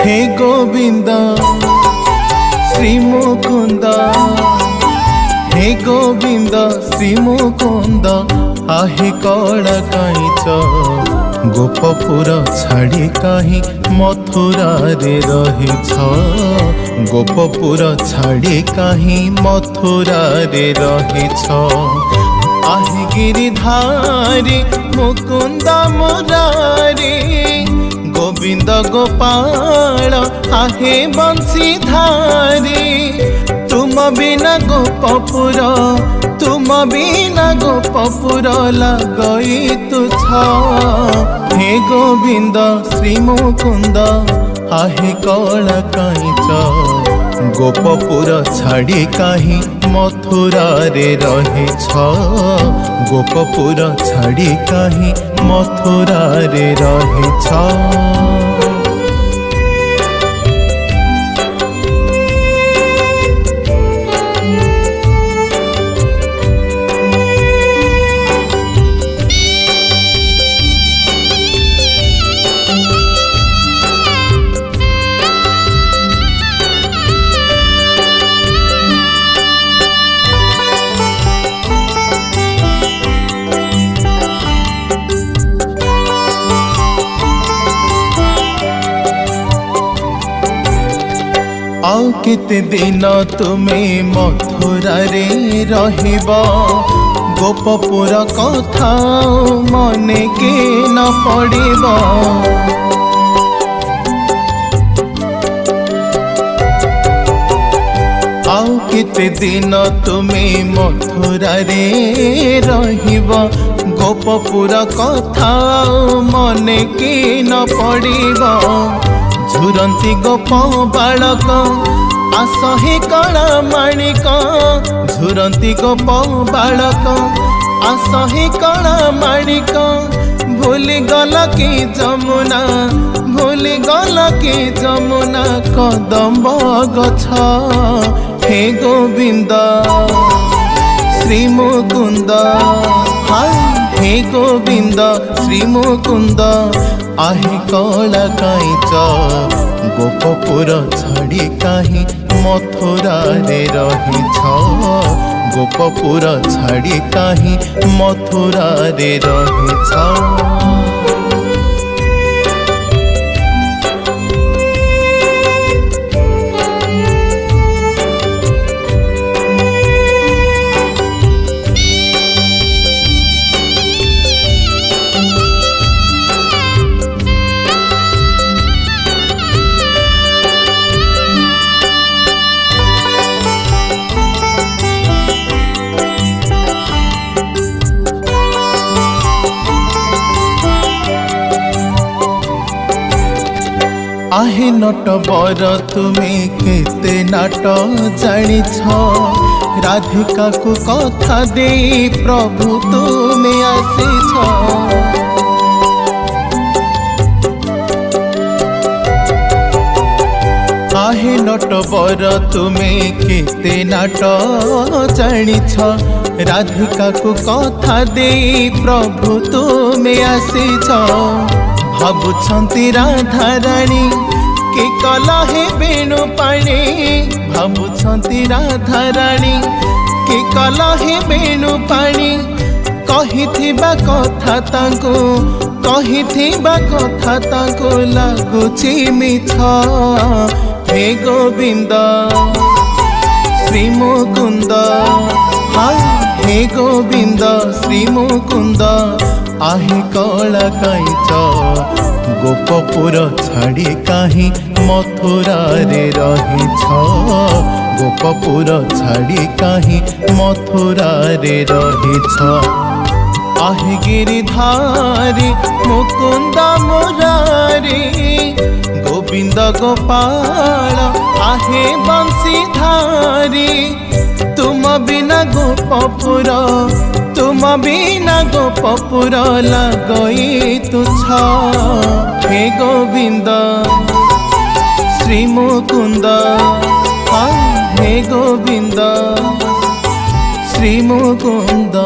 हे गोविंद श्री मुकुंद, हे गोविंद श्री मुकुंद, आहे कला काईच गोपपुर छाड़ी कहीं मथुरा रे रहिछ, गोपपुर छाड़ी कहीं मथुरा रे रहिछ। आहे गिरिधारी मुकुंद मुरारी, गोविंद गोपाल आहे बंशीधारी। तुम बिना गोपपुर, तुम बिना गोपपुर लगई तुझ। हे गोविंद श्री मुकुंद, आहे कला काईच गोपपुर छाड़ी कहीं मथुरा रे रहिछ, गोपपुर छाड़ी कहीं मथुरा रे रहिछ। आउ केते दिन तुम्हें मथुरा रे रहिबा, गोपपुर कथा मने के न पड़िबा। आउ केते दिन तुम्हें मथुरा रे रहिबा, गोपपुर कथा मने के न पड़िबा। झुरंती गोप बालक आसहे कला माणिक, झुरंती गोप बालक आसहे कला माणिक। भूली गल कि जमुना, भूली गल कि जमुना कदम्ब गछ। हे गोविंद श्री मुकुंद, हे गोविंद श्री मुकुंद, आहे कला काईच गोपपुर छाड़ी कहीं मथुरा रे रहिछ, गोपपुर छाड़ी कहीं मथुरा रे रहिछ। आहे नट बर तुम्हें केते नाट जानिछ, राधिका को कथा दे प्रभु तुम्हें आसीछ। आहे नट बर तुम्हें केते नाट जानिछ, राधिका को कथा दे प्रभु तुम्हें आसीछ। भाबुछंती राधा रानी के कला हे बेणु पाणी, भाबुछंती राधा रानी के कला हे बेणु पाणी। कहिथिबा कथा तांको, कहिथिबा कथा तांको लागुछि मिछ। हे गोविंद श्री मुकुंद, हे गोविंद श्री मुकुंद, आहे कला काईच गोपपुर छाड़ी कहीं मथुरा रे रहिछ, गोपपुर छाड़ी कहीं मथुरा रे रहिछ। आहे गिरिधारी मुकुंद मुरारी, गोविंद गोपाल आहे बंशीधारी। तुम बिना गोपपुर, तुम बिना गोपपुर लगई तुझ। हे गोविंद श्री मुकुंद, हे गोविंद श्री मुकुंद।